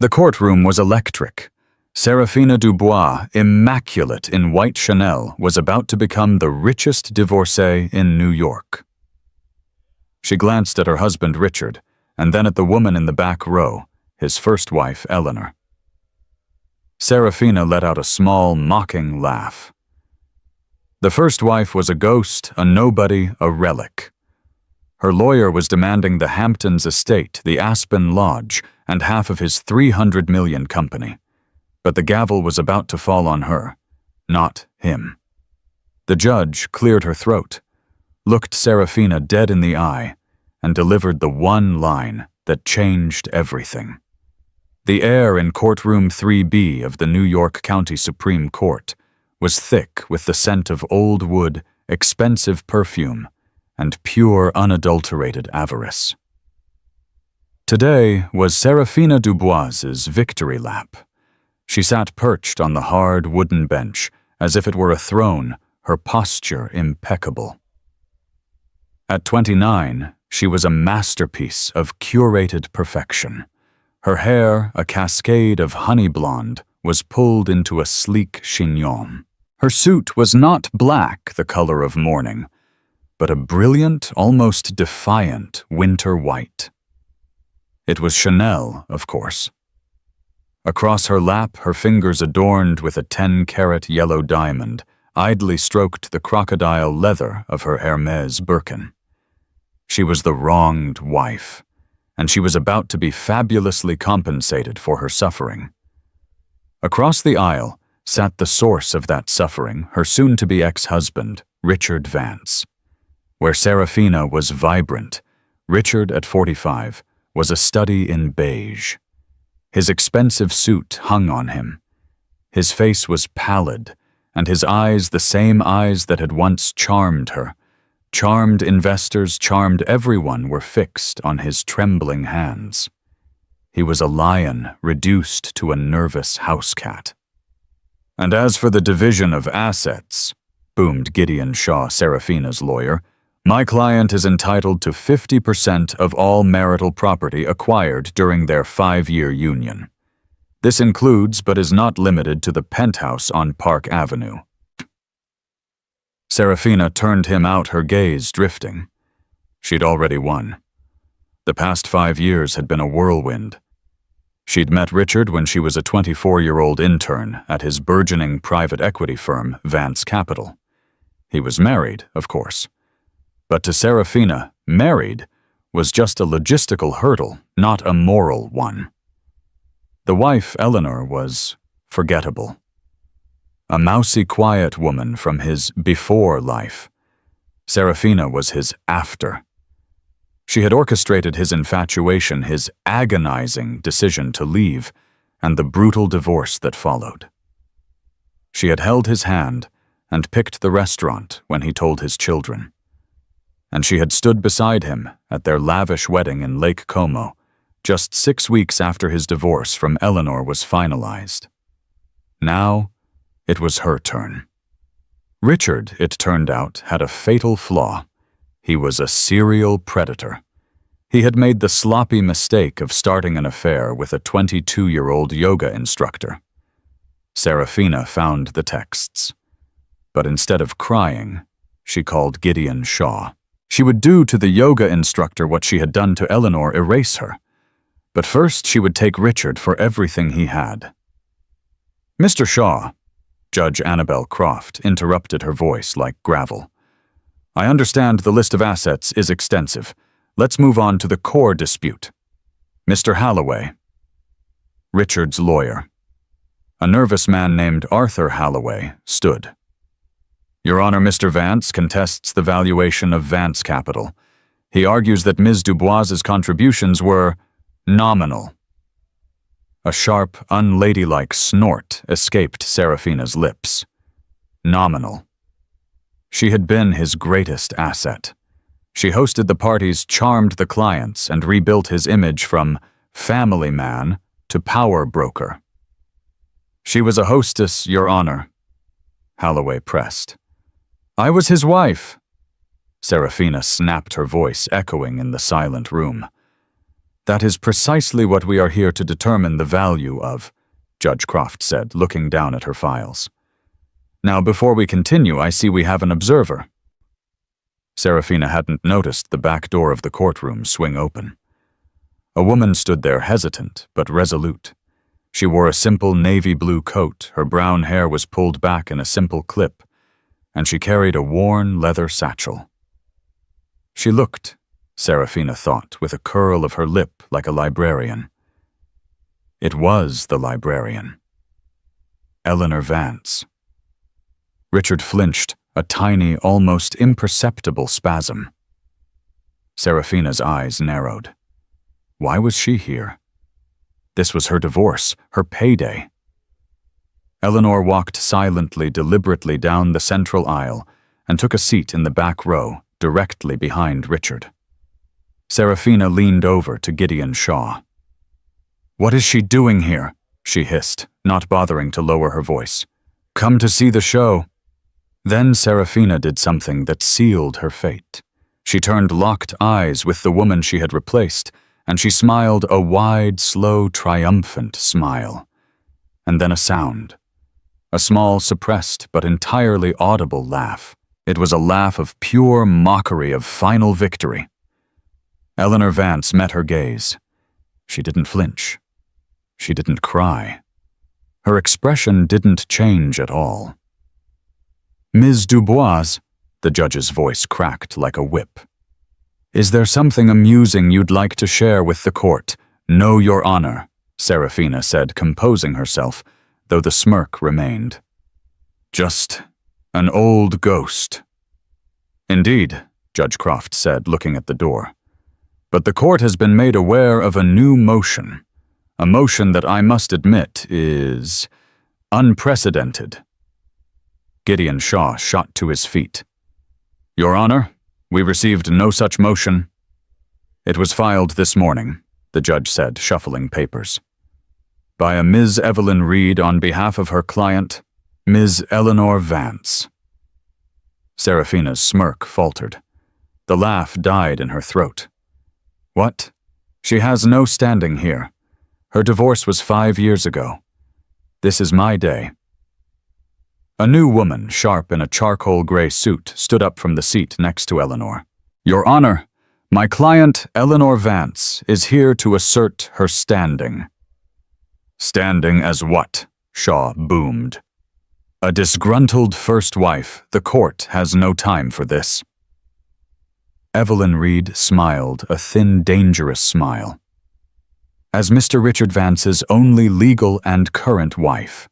The courtroom was electric. Serafina Dubois, immaculate in white Chanel, was about to become the richest divorcee in New York. She glanced at her husband Richard, and then at the woman in the back row, his first wife Eleanor. Serafina let out a small, mocking laugh. The first wife was a ghost, a nobody, a relic. Her lawyer was demanding the Hamptons estate, the Aspen Lodge, and half of his $300 million company. But the gavel was about to fall on her, not him. The judge cleared her throat, looked Serafina dead in the eye, and delivered the one line that changed everything. The air in courtroom 3B of the New York County Supreme Court was thick with the scent of old wood, expensive perfume, and pure unadulterated avarice. Today was Serafina Dubois's victory lap. She sat perched on the hard wooden bench, as if it were a throne, her posture impeccable. At 29, she was a masterpiece of curated perfection. Her hair, a cascade of honey blonde, was pulled into a sleek chignon. Her suit was not black, the color of mourning, but a brilliant, almost defiant winter white. It was Chanel, of course. Across her lap, her fingers adorned with a 10-carat yellow diamond, idly stroked the crocodile leather of her Hermès Birkin. She was the wronged wife, and she was about to be fabulously compensated for her suffering. Across the aisle sat the source of that suffering, her soon-to-be ex-husband, Richard Vance. Where Serafina was vibrant, Richard, at 45, was a study in beige. His expensive suit hung on him. His face was pallid, and his eyes the same eyes that had once charmed her. Charmed investors, charmed everyone, were fixed on his trembling hands. He was a lion reduced to a nervous house cat. And as for the division of assets, boomed Gideon Shaw, Serafina's lawyer, my client is entitled to 50% of all marital property acquired during their 5-year union. This includes but is not limited to the penthouse on Park Avenue. Serafina turned him out, her gaze drifting. She'd already won. The past 5 years had been a whirlwind. She'd met Richard when she was a 24-year-old intern at his burgeoning private equity firm, Vance Capital. He was married, of course. But to Serafina, married was just a logistical hurdle, not a moral one. The wife, Eleanor, was forgettable. A mousy, quiet woman from his before life. Serafina was his after. She had orchestrated his infatuation, his agonizing decision to leave, and the brutal divorce that followed. She had held his hand and picked the restaurant when he told his children. And she had stood beside him at their lavish wedding in Lake Como, just 6 weeks after his divorce from Eleanor was finalized. Now, it was her turn. Richard, it turned out, had a fatal flaw. He was a serial predator. He had made the sloppy mistake of starting an affair with a 22-year-old yoga instructor. Serafina found the texts. But instead of crying, she called Gideon Shaw. She would do to the yoga instructor what she had done to Eleanor, erase her. But first she would take Richard for everything he had. Mr. Shaw, Judge Annabel Croft interrupted, her voice like gravel. I understand the list of assets is extensive. Let's move on to the core dispute. Mr. Halloway. Richard's lawyer. A nervous man named Arthur Halloway stood. Your Honor, Mr. Vance contests the valuation of Vance Capital. He argues that Ms. Dubois's contributions were nominal. A sharp, unladylike snort escaped Serafina's lips. Nominal. She had been his greatest asset. She hosted the parties, charmed the clients, and rebuilt his image from family man to power broker. She was a hostess, Your Honor. Halloway pressed. I was his wife. Serafina snapped, her voice echoing in the silent room. That is precisely what we are here to determine the value of, Judge Croft said, looking down at her files. Now, before we continue, I see we have an observer. Serafina hadn't noticed the back door of the courtroom swing open. A woman stood there hesitant but resolute. She wore a simple navy blue coat, her brown hair was pulled back in a simple clip, and she carried a worn leather satchel. She looked, Serafina thought, with a curl of her lip like a librarian. It was the librarian. Eleanor Vance. Richard flinched, a tiny, almost imperceptible spasm. Serafina's eyes narrowed. Why was she here? This was her divorce, her payday. Eleanor walked silently, deliberately down the central aisle and took a seat in the back row, directly behind Richard. Serafina leaned over to Gideon Shaw. "What is she doing here?" she hissed, not bothering to lower her voice. "Come to see the show." Then Serafina did something that sealed her fate. She turned locked eyes with the woman she had replaced, and she smiled a wide, slow, triumphant smile. And then a sound. A small, suppressed, but entirely audible laugh. It was a laugh of pure mockery of final victory. Eleanor Vance met her gaze. She didn't flinch. She didn't cry. Her expression didn't change at all. "Ms. Dubois," the judge's voice cracked like a whip. "Is there something amusing you'd like to share with the court? No, Your Honor," Serafina said, composing herself, though the smirk remained. "Just an old ghost." "Indeed," Judge Croft said, looking at the door. "But the court has been made aware of a new motion. A motion that I must admit is unprecedented." Gideon Shaw shot to his feet. "Your Honor, we received no such motion." "It was filed this morning," the judge said, shuffling papers. "By a Ms. Evelyn Reed on behalf of her client, Ms. Eleanor Vance." Serafina's smirk faltered. The laugh died in her throat. "What? She has no standing here. Her divorce was 5 years ago. This is my day." A new woman, sharp in a charcoal gray suit, stood up from the seat next to Eleanor. "Your Honor, my client, Eleanor Vance, is here to assert her standing." "Standing as what?" Shaw boomed. "A disgruntled first wife. The court has no time for this." Evelyn Reed smiled, a thin, dangerous smile. "As Mr. Richard Vance's only legal and current wife."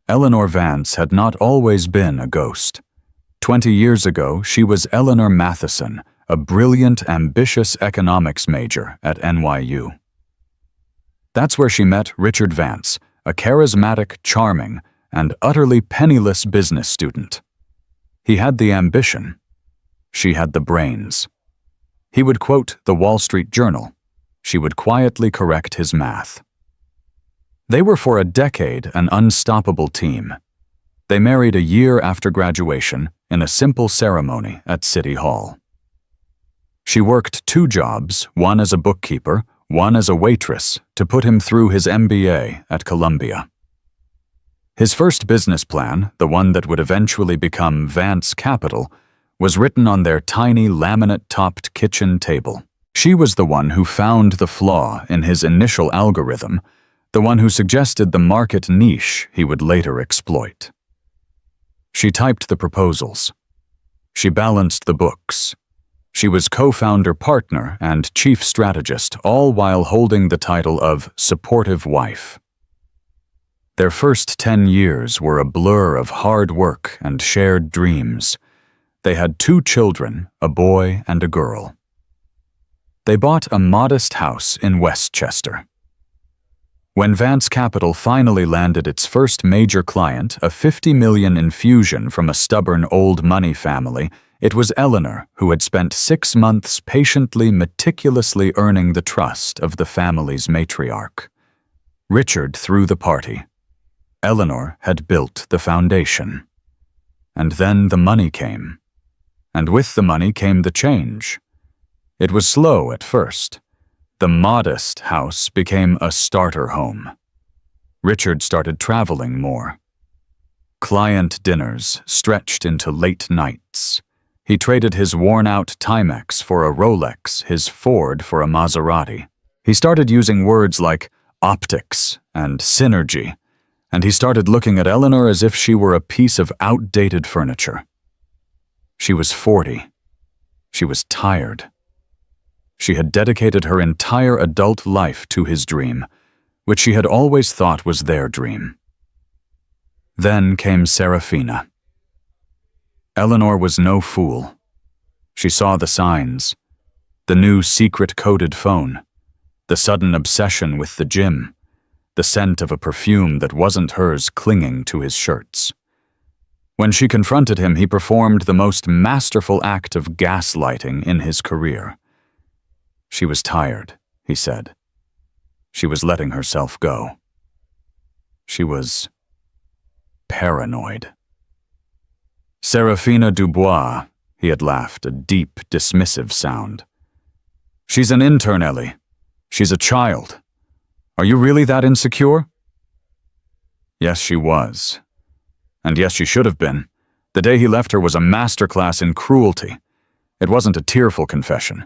Eleanor Vance had not always been a ghost. 20 years ago, she was Eleanor Matheson, a brilliant, ambitious economics major at NYU. That's where she met Richard Vance, a charismatic, charming, and utterly penniless business student. He had the ambition. She had the brains. He would quote the Wall Street Journal. She would quietly correct his math. They were for a decade an unstoppable team. They married a year after graduation in a simple ceremony at City Hall. She worked 2 jobs, one as a bookkeeper, one as a waitress, to put him through his MBA at Columbia. His first business plan, the one that would eventually become Vance Capital, was written on their tiny laminate-topped kitchen table. She was the one who found the flaw in his initial algorithm, the one who suggested the market niche he would later exploit. She typed the proposals. She balanced the books. She was co-founder partner and chief strategist, all while holding the title of supportive wife. Their first 10 years were a blur of hard work and shared dreams. They had 2 children, a boy and a girl. They bought a modest house in Westchester. When Vance Capital finally landed its first major client, a $50 million infusion from a stubborn old money family, it was Eleanor who had spent 6 months patiently, meticulously earning the trust of the family's matriarch. Richard threw the party. Eleanor had built the foundation. And then the money came. And with the money came the change. It was slow at first. The modest house became a starter home. Richard started traveling more. Client dinners stretched into late nights. He traded his worn-out Timex for a Rolex, his Ford for a Maserati. He started using words like optics and synergy, and he started looking at Eleanor as if she were a piece of outdated furniture. She was 40. She was tired. She had dedicated her entire adult life to his dream, which she had always thought was their dream. Then came Serafina. Eleanor was no fool. She saw the signs, the new secret-coded phone, the sudden obsession with the gym, the scent of a perfume that wasn't hers clinging to his shirts. When she confronted him, he performed the most masterful act of gaslighting in his career. She was tired, he said. She was letting herself go. She was paranoid. Serafina Dubois, he had laughed, a deep, dismissive sound. She's an intern, Ellie. She's a child. Are you really that insecure? Yes, she was. And yes, she should have been. The day he left her was a masterclass in cruelty. It wasn't a tearful confession.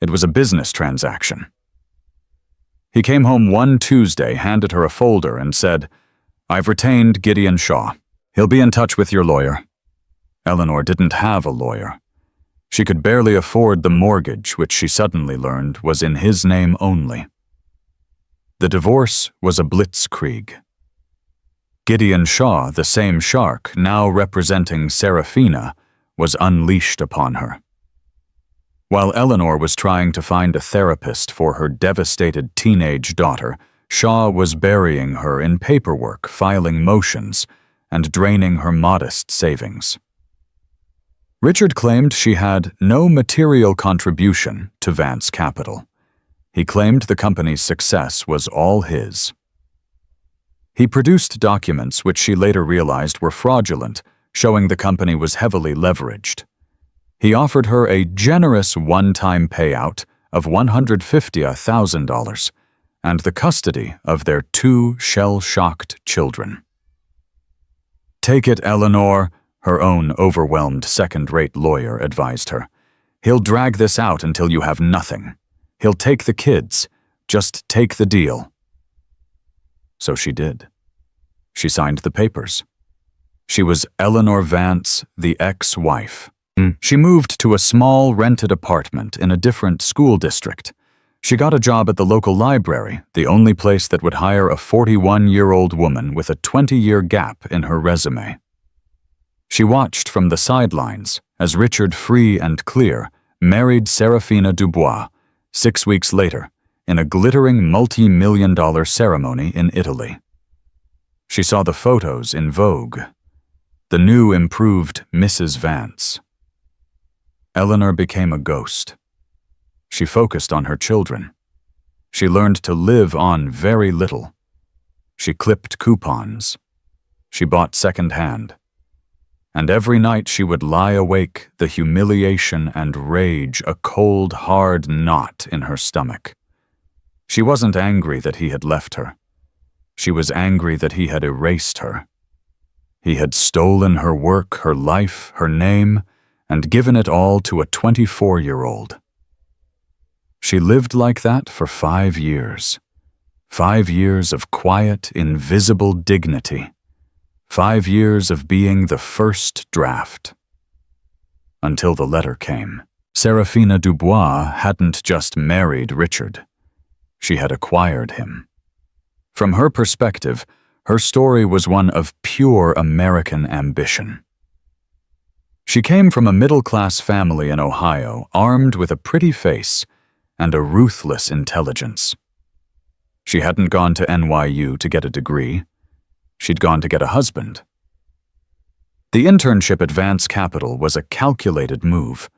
It was a business transaction. He came home one Tuesday, handed her a folder, and said, "I've retained Gideon Shaw. He'll be in touch with your lawyer." Eleanor didn't have a lawyer. She could barely afford the mortgage, which she suddenly learned was in his name only. The divorce was a blitzkrieg. Gideon Shaw, the same shark, now representing Serafina, was unleashed upon her. While Eleanor was trying to find a therapist for her devastated teenage daughter, Shaw was burying her in paperwork, filing motions, and draining her modest savings. Richard claimed she had no material contribution to Vance Capital. He claimed the company's success was all his. He produced documents which she later realized were fraudulent, showing the company was heavily leveraged. He offered her a generous one-time payout of $150,000 and the custody of their 2 shell-shocked children. "Take it, Eleanor," her own overwhelmed second-rate lawyer advised her. "He'll drag this out until you have nothing. He'll take the kids. Just take the deal." So she did. She signed the papers. She was Eleanor Vance, the ex-wife. She moved to a small rented apartment in a different school district. She got a job at the local library, the only place that would hire a 41-year-old woman with a 20-year gap in her resume. She watched from the sidelines as Richard Free and Clear married Serafina Dubois 6 weeks later in a glittering multi-million-dollar ceremony in Italy. She saw the photos in Vogue, the new improved Mrs. Vance. Eleanor became a ghost. She focused on her children. She learned to live on very little. She clipped coupons. She bought second-hand. And every night she would lie awake, the humiliation and rage a cold, hard knot in her stomach. She wasn't angry that he had left her. She was angry that he had erased her. He had stolen her work, her life, her name, and given it all to a 24-year-old. She lived like that for 5 years. 5 years of quiet, invisible dignity. 5 years of being the first draft. Until the letter came. Serafina Dubois hadn't just married Richard. She had acquired him. From her perspective, her story was one of pure American ambition. She came from a middle-class family in Ohio, armed with a pretty face and a ruthless intelligence. She hadn't gone to NYU to get a degree. She'd gone to get a husband. The internship at Vance Capital was a calculated move.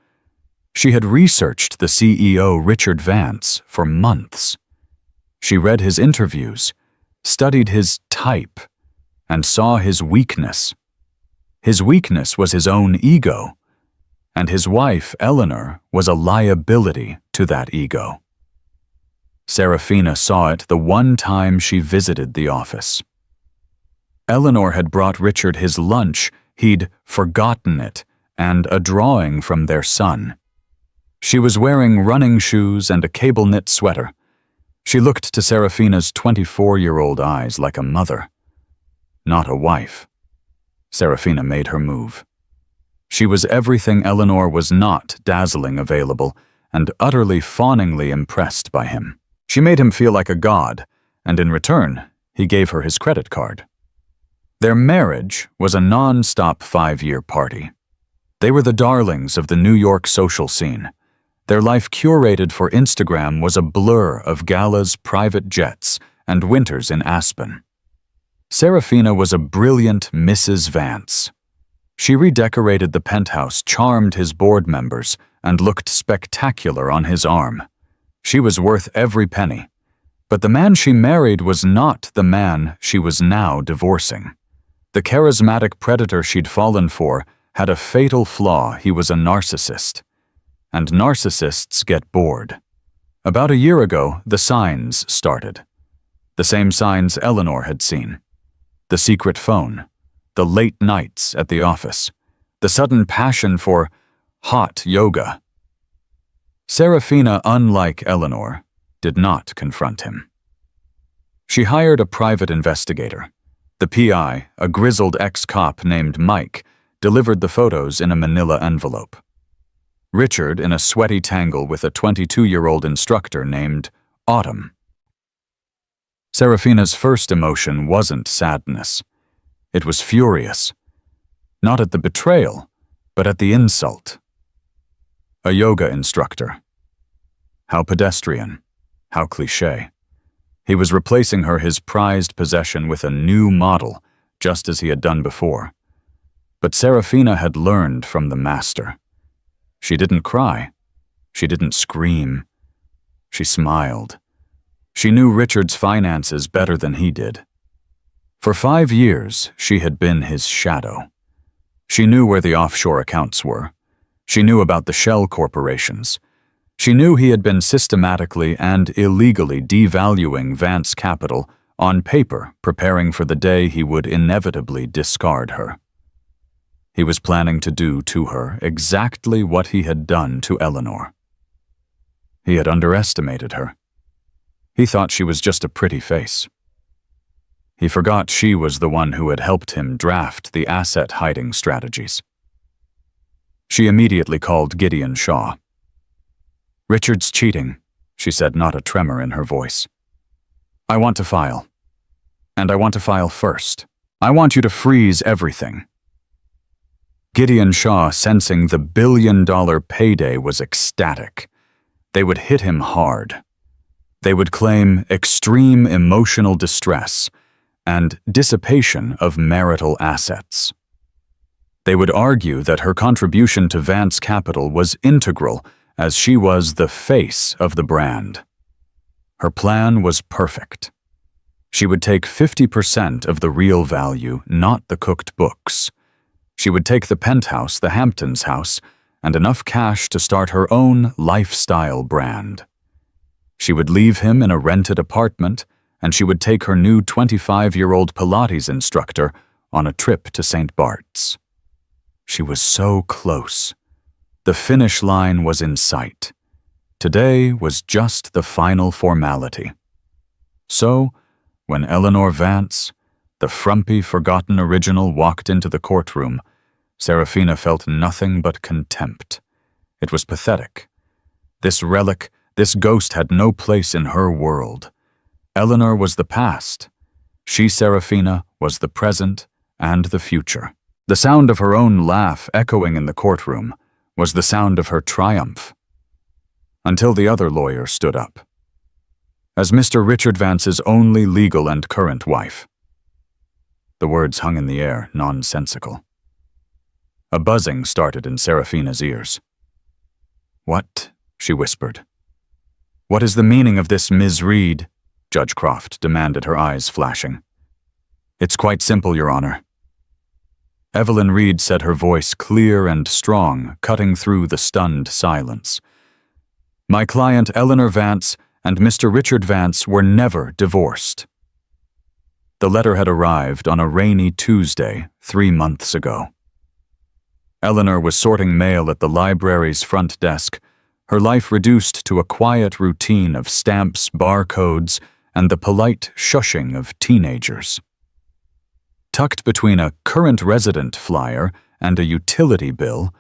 She had researched the CEO, Richard Vance, for months. She read his interviews, studied his type, and saw his weakness. His weakness was his own ego, and his wife, Eleanor, was a liability to that ego. Serafina saw it the one time she visited the office. Eleanor had brought Richard his lunch, he'd forgotten it, and a drawing from their son. She was wearing running shoes and a cable-knit sweater. She looked to Serafina's 24-year-old eyes like a mother, not a wife. Serafina made her move. She was everything Eleanor was not dazzling available, and utterly fawningly impressed by him. She made him feel like a god, and in return, he gave her his credit card. Their marriage was a non-stop 5-year party. They were the darlings of the New York social scene. Their life curated for Instagram was a blur of galas, private jets, and winters in Aspen. Serafina was a brilliant Mrs. Vance. She redecorated the penthouse, charmed his board members, and looked spectacular on his arm. She was worth every penny. But the man she married was not the man she was now divorcing. The charismatic predator she'd fallen for had a fatal flaw: he was a narcissist. And narcissists get bored. About a year ago, the signs started. The same signs Eleanor had seen. The secret phone, the late nights at the office, the sudden passion for hot yoga. Serafina, unlike Eleanor, did not confront him. She hired a private investigator. The PI, a grizzled ex-cop named Mike, delivered the photos in a manila envelope. Richard in a sweaty tangle with a 22-year-old instructor named Autumn. Serafina's first emotion wasn't sadness. It was furious. Not at the betrayal, but at the insult. A yoga instructor. How pedestrian. How cliché. He was replacing his prized possession with a new model, just as he had done before. But Serafina had learned from the master. She didn't cry. She didn't scream. She smiled. She knew Richard's finances better than he did. For 5 years, she had been his shadow. She knew where the offshore accounts were. She knew about the shell corporations. She knew he had been systematically and illegally devaluing Vance Capital, on paper preparing for the day he would inevitably discard her. He was planning to do to her exactly what he had done to Eleanor. He had underestimated her. He thought she was just a pretty face. He forgot she was the one who had helped him draft the asset-hiding strategies. She immediately called Gideon Shaw. "Richard's cheating," she said, not a tremor in her voice. "I want to file. And I want to file first. I want you to freeze everything." Gideon Shaw, sensing the billion-dollar payday, was ecstatic. They would hit him hard. They would claim extreme emotional distress and dissipation of marital assets. They would argue that her contribution to Vance Capital was integral, as she was the face of the brand. Her plan was perfect. She would take 50% of the real value, not the cooked books. She would take the penthouse, the Hamptons house, and enough cash to start her own lifestyle brand. She would leave him in a rented apartment, and she would take her new 25-year-old Pilates instructor on a trip to St. Bart's. She was so close. The finish line was in sight. Today was just the final formality. So, when Eleanor Vance, the frumpy, forgotten original, walked into the courtroom, Serafina felt nothing but contempt. It was pathetic. This relic, this ghost had no place in her world. Eleanor was the past. She, Serafina, was the present and the future. The sound of her own laugh echoing in the courtroom was the sound of her triumph. Until the other lawyer stood up. As Mr. Richard Vance's only legal and current wife. The words hung in the air, nonsensical. A buzzing started in Serafina's ears. "What?" she whispered. "What is the meaning of this, Ms. Reed?" Judge Croft demanded, her eyes flashing. "It's quite simple, Your Honor." Evelyn Reed said, her voice clear and strong, cutting through the stunned silence. "My client, Eleanor Vance, and Mr. Richard Vance were never divorced. The letter had arrived on a rainy Tuesday 3 months ago. Eleanor was sorting mail at the library's front desk, her life reduced to a quiet routine of stamps, barcodes, and the polite shushing of teenagers. Tucked between a current resident flyer and a utility bill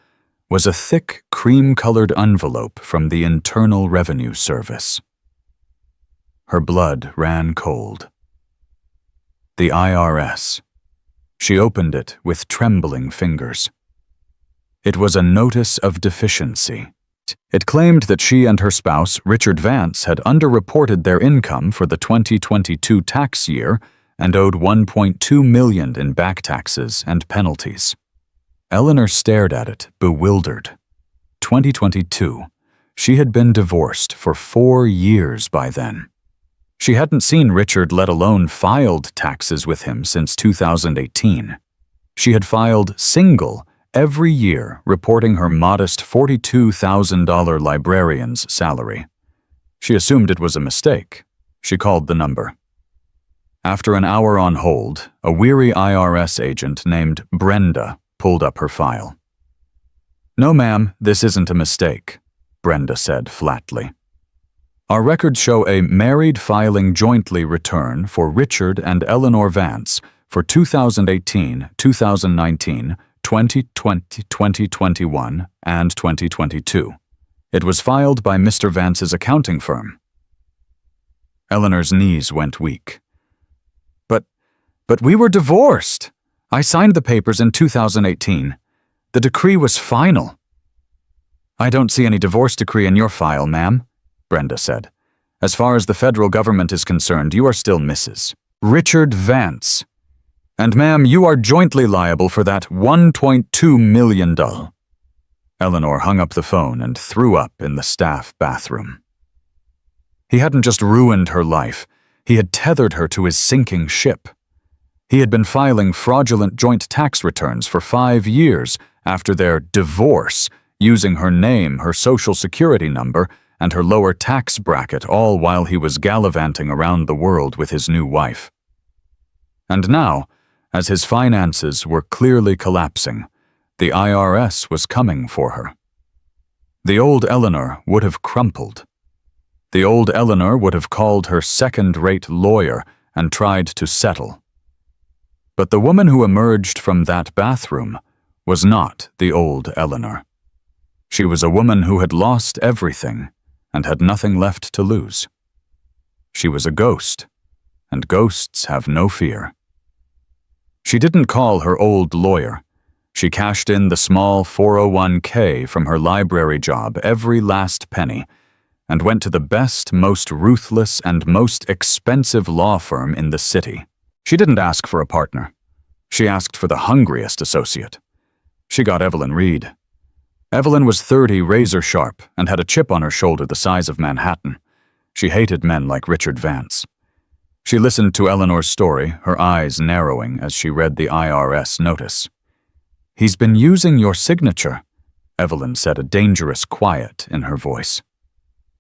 was a thick, cream-colored envelope from the Internal Revenue Service. Her blood ran cold. The IRS. She opened it with trembling fingers. It was a notice of deficiency. It claimed that she and her spouse, Richard Vance, had underreported their income for the 2022 tax year and owed $1.2 million in back taxes and penalties. Eleanor stared at it, bewildered. 2022. She had been divorced for 4 years by then. She hadn't seen Richard, let alone filed taxes with him, since 2018. She had filed single every year, reporting her modest $42,000 librarian's salary. She assumed it was a mistake. She called the number. After an hour on hold, a weary IRS agent named Brenda pulled up her file. "No, ma'am, this isn't a mistake," Brenda said flatly. "Our records show a married filing jointly return for Richard and Eleanor Vance for 2018, 2019, 2020, 2021, and 2022. It was filed by Mr. Vance's accounting firm." Eleanor's knees went weak. But we were divorced. I signed the papers in 2018. The decree was final." "I don't see any divorce decree in your file, ma'am," Brenda said. "As far as the federal government is concerned, you are still Mrs. Richard Vance. And ma'am, you are jointly liable for that $1.2 million. Eleanor hung up the phone and threw up in the staff bathroom. He hadn't just ruined her life, he had tethered her to his sinking ship. He had been filing fraudulent joint tax returns for 5 years after their divorce, using her name, her social security number, and her lower tax bracket, all while he was gallivanting around the world with his new wife. And now, as his finances were clearly collapsing, the IRS was coming for her. The old Eleanor would have crumpled. The old Eleanor would have called her second-rate lawyer and tried to settle. But the woman who emerged from that bathroom was not the old Eleanor. She was a woman who had lost everything and had nothing left to lose. She was a ghost, and ghosts have no fear. She didn't call her old lawyer. She cashed in the small 401k from her library job, every last penny, and went to the best, most ruthless, and most expensive law firm in the city. She didn't ask for a partner. She asked for the hungriest associate. She got Evelyn Reed. Evelyn was 30, razor sharp, and had a chip on her shoulder the size of Manhattan. She hated men like Richard Vance. She listened to Eleanor's story, her eyes narrowing as she read the IRS notice. "He's been using your signature," Evelyn said, a dangerous quiet in her voice.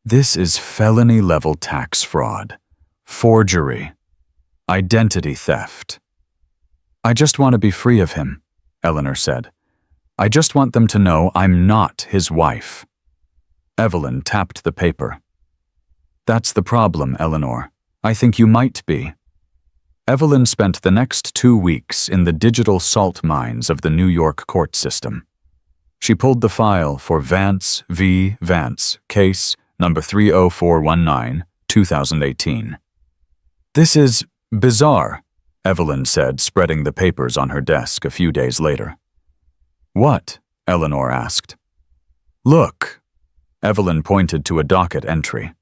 "This is felony-level tax fraud, forgery, identity theft." "I just want to be free of him," Eleanor said. "I just want them to know I'm not his wife." Evelyn tapped the paper. "That's the problem, Eleanor. I think you might be." Evelyn spent the next 2 weeks in the digital salt mines of the New York court system. She pulled the file for Vance v. Vance, case number 30419, 2018. "This is bizarre," Evelyn said, spreading the papers on her desk a few days later. "What?" Eleanor asked. "Look." Evelyn pointed to a docket entry.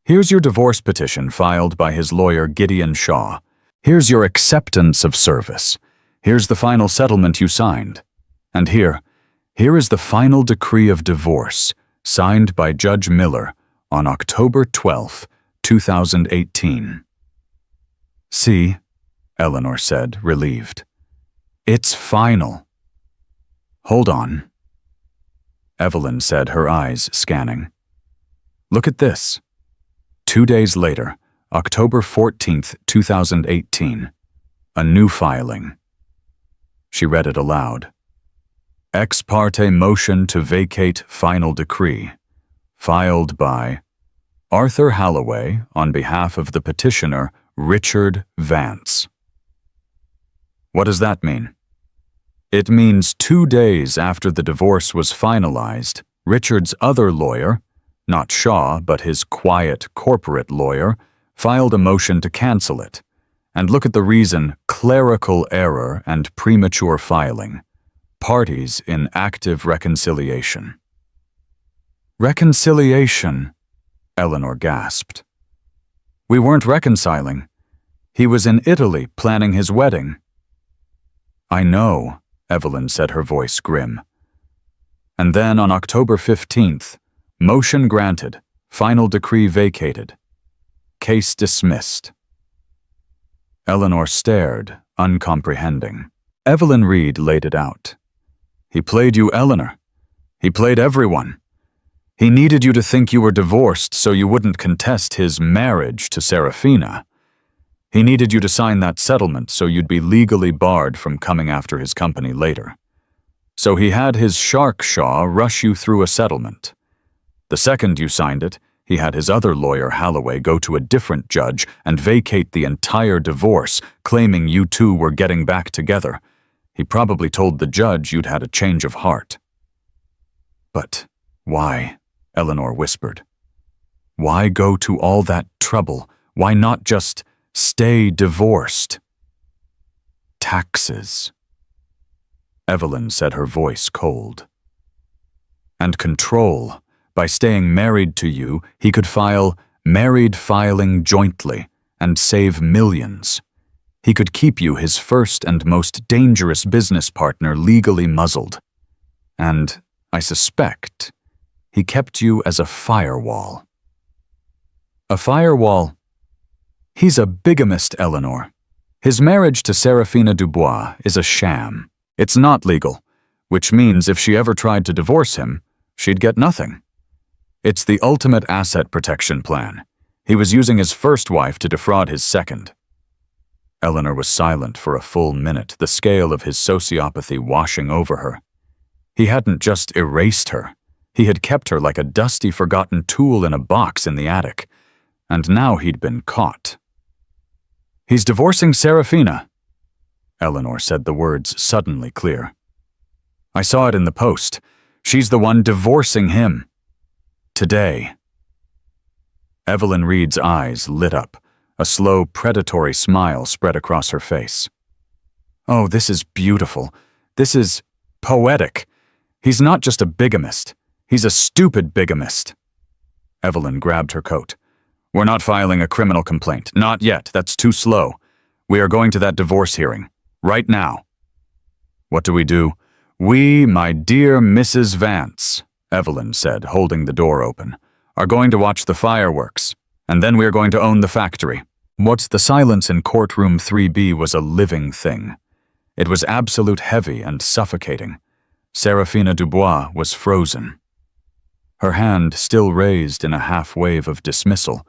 "Here's your divorce petition filed by his lawyer Gideon Shaw. Here's your acceptance of service. Here's the final settlement you signed. And here is the final decree of divorce, signed by Judge Miller on October 12, 2018. "See," Eleanor said, relieved. "It's final." "Hold on," Evelyn said, her eyes scanning. "Look at this." 2 days later, October 14th, 2018. A new filing. She read it aloud. Ex parte motion to vacate final decree. Filed by Arthur Halloway on behalf of the petitioner Richard Vance. What does that mean? It means 2 days after the divorce was finalized, Richard's other lawyer, not Shaw but his quiet corporate lawyer, filed a motion to cancel it. And look at the reason: clerical error and premature filing. Parties in active reconciliation. Reconciliation? Eleanor gasped. We weren't reconciling. He was in Italy planning his wedding. I know, Evelyn said, her voice grim. And then on October 15th, motion granted, final decree vacated. Case dismissed. Eleanor stared, uncomprehending. Evelyn Reed laid it out. He played you, Eleanor. He played everyone. He needed you to think you were divorced so you wouldn't contest his marriage to Serafina. He needed you to sign that settlement so you'd be legally barred from coming after his company later. So he had his shark Shaw rush you through a settlement. The second you signed it, he had his other lawyer, Halloway, go to a different judge and vacate the entire divorce, claiming you two were getting back together. He probably told the judge you'd had a change of heart. But why? Eleanor whispered. Why go to all that trouble? Why not just stay divorced? Taxes. Evelyn said, her voice cold. And control. By staying married to you, he could file married filing jointly and save millions. He could keep you, his first and most dangerous business partner, legally muzzled. And, I suspect, he kept you as a firewall. A firewall? He's a bigamist, Eleanor. His marriage to Serafina Dubois is a sham. It's not legal, which means if she ever tried to divorce him, she'd get nothing. It's the ultimate asset protection plan. He was using his first wife to defraud his second. Eleanor was silent for a full minute, the scale of his sociopathy washing over her. He hadn't just erased her. He had kept her like a dusty, forgotten tool in a box in the attic. And now he'd been caught. He's divorcing Serafina. Eleanor said, the words suddenly clear. I saw it in the Post. She's the one divorcing him. Today. Evelyn Reed's eyes lit up. A slow, predatory smile spread across her face. Oh, this is beautiful. This is poetic. He's not just a bigamist. He's a stupid bigamist. Evelyn grabbed her coat. We're not filing a criminal complaint. Not yet. That's too slow. We are going to that divorce hearing. Right now. What do? We, my dear Mrs. Vance, Evelyn said, holding the door open, are going to watch the fireworks, and then we are going to own the factory. What the silence in courtroom 3B was a living thing. It was absolute heavy and suffocating. Serafina Dubois was frozen. Her hand still raised in a half-wave of dismissal,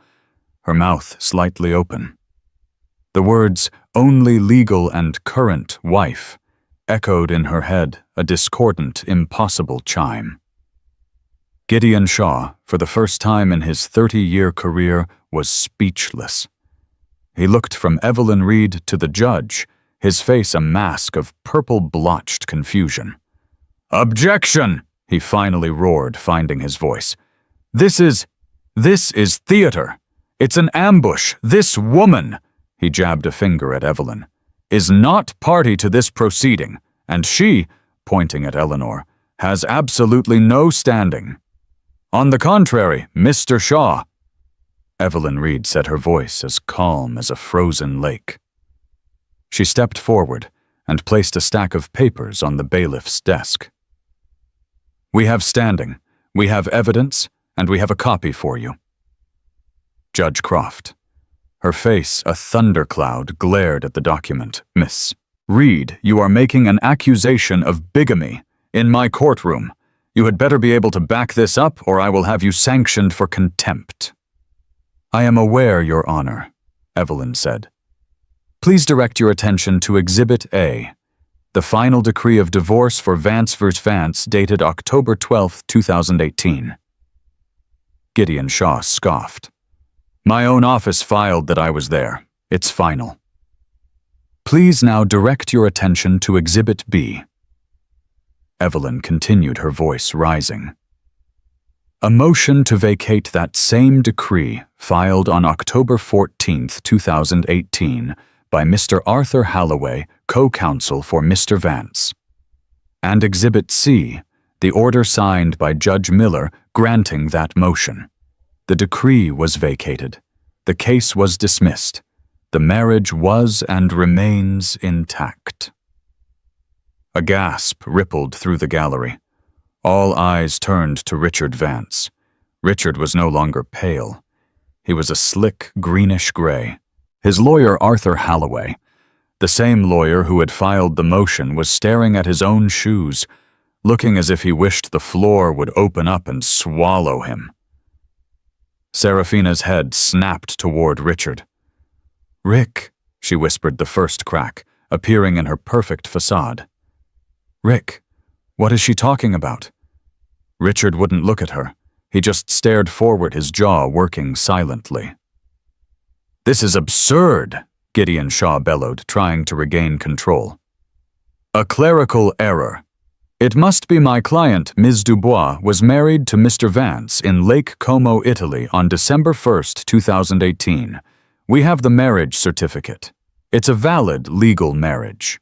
her mouth slightly open. The words, only legal and current wife, echoed in her head, a discordant, impossible chime. Gideon Shaw, for the first time in his 30-year career, was speechless. He looked from Evelyn Reed to the judge, his face a mask of purple-blotched confusion. Objection! He finally roared, finding his voice. This is theater. It's an ambush. This woman, he jabbed a finger at Evelyn, is not party to this proceeding, and she, pointing at Eleanor, has absolutely no standing. On the contrary, Mr. Shaw. Evelyn Reed said, her voice as calm as a frozen lake. She stepped forward and placed a stack of papers on the bailiff's desk. We have standing, we have evidence, and we have a copy for you. Judge Croft. Her face, a thundercloud, glared at the document. Miss Reed, you are making an accusation of bigamy in my courtroom. You had better be able to back this up, or I will have you sanctioned for contempt. I am aware, Your Honor, Evelyn said. Please direct your attention to Exhibit A, the final decree of divorce for Vance v. Vance dated October 12, 2018. Gideon Shaw scoffed. My own office filed that I was there. It's final. Please now direct your attention to Exhibit B. Evelyn continued, her voice rising. A motion to vacate that same decree filed on October 14, 2018 by Mr. Arthur Halloway, co-counsel for Mr. Vance. And Exhibit C, the order signed by Judge Miller granting that motion. The decree was vacated. The case was dismissed. The marriage was and remains intact. A gasp rippled through the gallery. All eyes turned to Richard Vance. Richard was no longer pale. He was a slick, greenish gray. His lawyer, Arthur Halloway, the same lawyer who had filed the motion, was staring at his own shoes, looking as if he wished the floor would open up and swallow him. Serafina's head snapped toward Richard. Rick, she whispered the first crack, appearing in her perfect facade. Rick, what is she talking about? Richard wouldn't look at her. He just stared forward, his jaw working silently. This is absurd, Gideon Shaw bellowed, trying to regain control. A clerical error. It must be my client, Ms. Dubois, was married to Mr. Vance in Lake Como, Italy on December 1st, 2018. We have the marriage certificate. It's a valid legal marriage.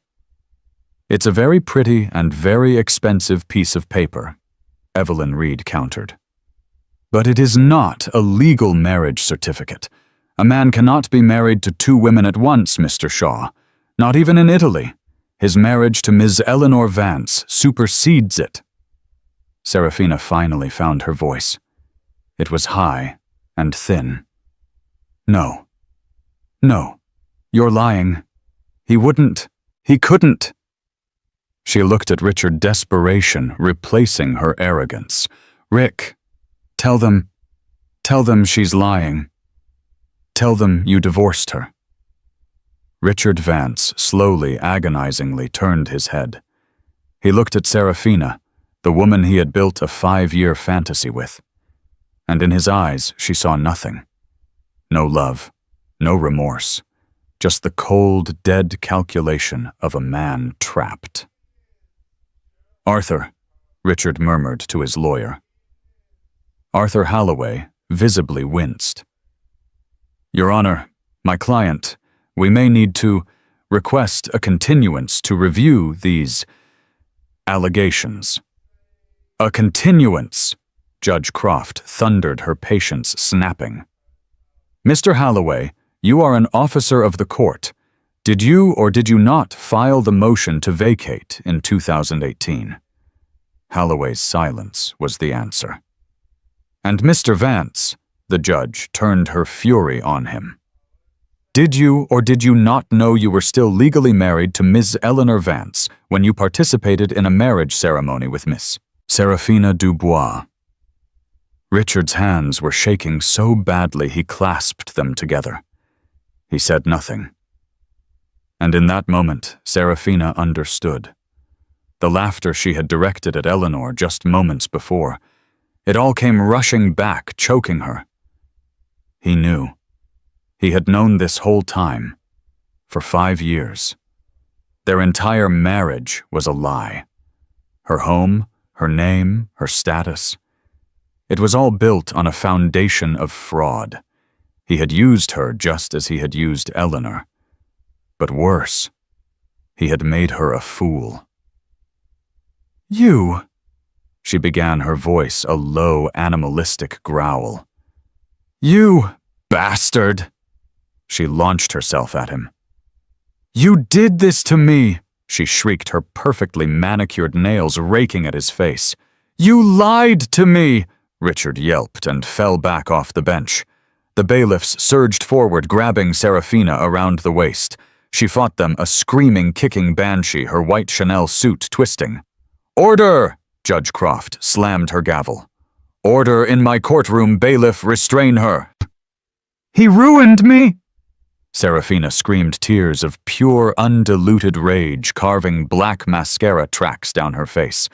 It's a very pretty and very expensive piece of paper, Evelyn Reed countered. But it is not a legal marriage certificate. A man cannot be married to two women at once, Mr. Shaw. Not even in Italy. His marriage to Ms. Eleanor Vance supersedes it. Serafina finally found her voice. It was high and thin. No. No. You're lying. He wouldn't. He couldn't. She looked at Richard, desperation replacing her arrogance. Rick, tell them she's lying. Tell them you divorced her. Richard Vance slowly, agonizingly turned his head. He looked at Serafina, the woman he had built a 5-year fantasy with. And in his eyes she saw nothing. No love, no remorse, just the cold, dead calculation of a man trapped. Arthur, Richard murmured to his lawyer. Arthur Halloway visibly winced. Your Honor, my client, we may need to request a continuance to review these allegations. A continuance, Judge Croft thundered, her patience snapping. Mr. Halloway, you are an officer of the court. Did you or did you not file the motion to vacate in 2018? Halloway's silence was the answer. And Mr. Vance, the judge turned her fury on him. Did you or did you not know you were still legally married to Ms. Eleanor Vance when you participated in a marriage ceremony with Miss Serafina Dubois? Richard's hands were shaking so badly he clasped them together. He said nothing. And in that moment, Serafina understood. The laughter she had directed at Eleanor just moments before, it all came rushing back, choking her. He knew. He had known this whole time, for 5 years. Their entire marriage was a lie. Her home, her name, her status. It was all built on a foundation of fraud. He had used her just as he had used Eleanor. But worse, he had made her a fool. You, she began, her voice a low, animalistic growl. You bastard! She launched herself at him. You did this to me, she shrieked, her perfectly manicured nails raking at his face. You lied to me, Richard yelped and fell back off the bench. The bailiffs surged forward, grabbing Serafina around the waist. She fought them, a screaming, kicking banshee, her white Chanel suit twisting. Order! Judge Croft slammed her gavel. Order in my courtroom, bailiff, restrain her. He ruined me!" Serafina screamed tears of pure, undiluted rage, carving black mascara tracks down her face.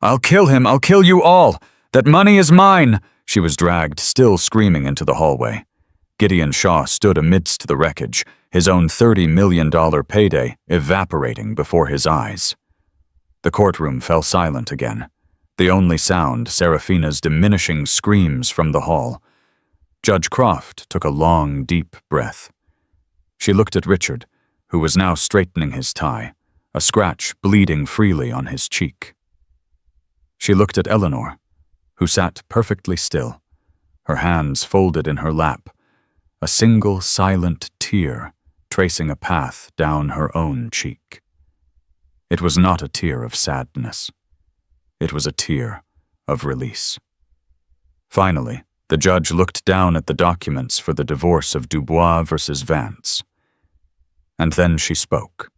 "I'll kill him! I'll kill you all! That money is mine!" She was dragged, still screaming, into the hallway. Gideon Shaw stood amidst the wreckage, his own $30 million payday evaporating before his eyes. The courtroom fell silent again, the only sound Serafina's diminishing screams from the hall. Judge Croft took a long, deep breath. She looked at Richard, who was now straightening his tie, a scratch bleeding freely on his cheek. She looked at Eleanor, who sat perfectly still, her hands folded in her lap, a single silent tear tracing a path down her own cheek. It was not a tear of sadness. It was a tear of release. Finally, the judge looked down at the documents for the divorce of Dubois versus Vance. And then she spoke.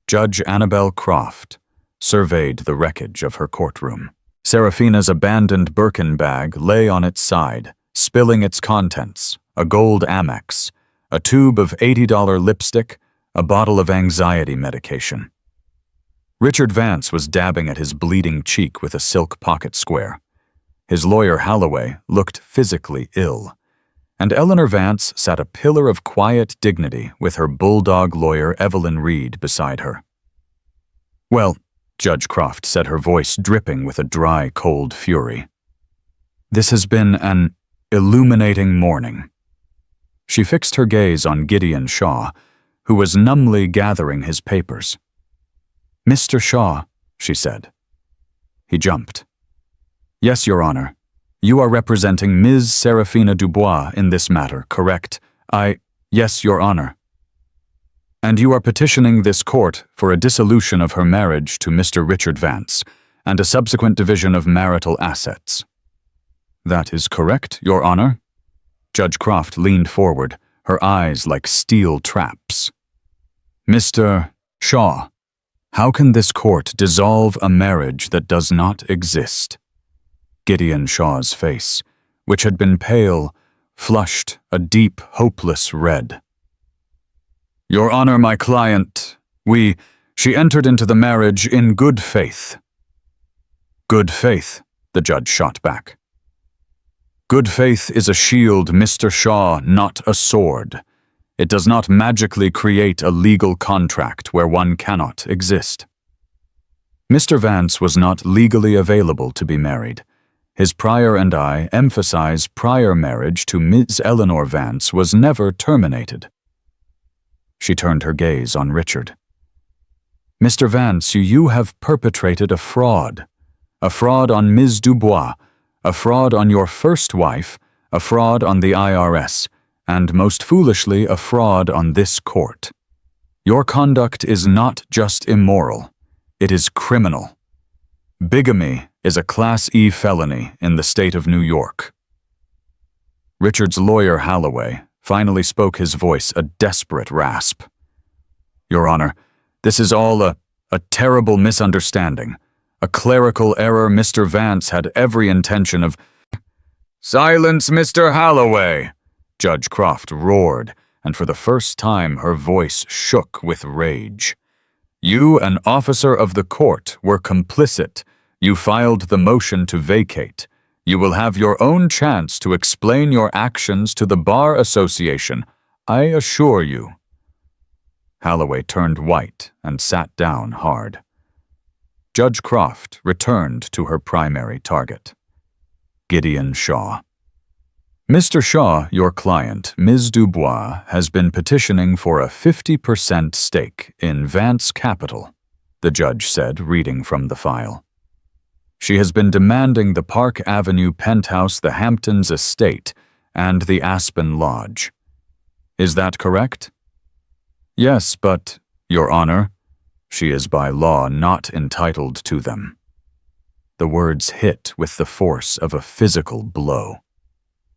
Judge Annabel Croft surveyed the wreckage of her courtroom. Serafina's abandoned Birkin bag lay on its side, spilling its contents, a gold Amex, a tube of $80 lipstick, a bottle of anxiety medication. Richard Vance was dabbing at his bleeding cheek with a silk pocket square. His lawyer Holloway looked physically ill, and Eleanor Vance sat a pillar of quiet dignity with her bulldog lawyer Evelyn Reed beside her. "Well," Judge Croft said, her voice dripping with a dry, cold fury, "this has been an illuminating morning." She fixed her gaze on Gideon Shaw, who was numbly gathering his papers. "Mr. Shaw," she said. He jumped. "Yes, Your Honor. You are representing Ms. Serafina Dubois in this matter, correct?" "Yes, Your Honor." "And you are petitioning this court for a dissolution of her marriage to Mr. Richard Vance and a subsequent division of marital assets." "That is correct, Your Honor." Judge Croft leaned forward, her eyes like steel traps. "Mr. Shaw, how can this court dissolve a marriage that does not exist?" Gideon Shaw's face, which had been pale, flushed a deep, hopeless red. "Your Honor, my client, she entered into the marriage in good faith." "Good faith," the judge shot back. "Good faith is a shield, Mr. Shaw, not a sword. It does not magically create a legal contract where one cannot exist." Mr. Vance was not legally available to be married. His prior and I emphasize prior marriage to Ms. Eleanor Vance was never terminated. She turned her gaze on Richard. "Mr. Vance, you have perpetrated a fraud on Ms. Dubois, a fraud on your first wife, a fraud on the IRS, and most foolishly a fraud on this court. Your conduct is not just immoral, it is criminal. Bigamy is a Class E felony in the state of New York." Richard's lawyer Holloway finally spoke, his voice a desperate rasp. "Your Honor, this is all a terrible misunderstanding, a clerical error. Mr. Vance had every intention of—" "Silence, Mr. Holloway!" Judge Croft roared, and for the first time her voice shook with rage. "You, an officer of the court, were complicit. You filed the motion to vacate. You will have your own chance to explain your actions to the Bar Association, I assure you." Holloway turned white and sat down hard. Judge Croft returned to her primary target, Gideon Shaw. "Mr. Shaw, your client, Ms. Dubois, has been petitioning for a 50% stake in Vance Capital," the judge said, reading from the file. "She has been demanding the Park Avenue penthouse, the Hamptons estate, and the Aspen Lodge. Is that correct?" "Yes, but, Your Honor, she is by law not entitled to them." The words hit with the force of a physical blow.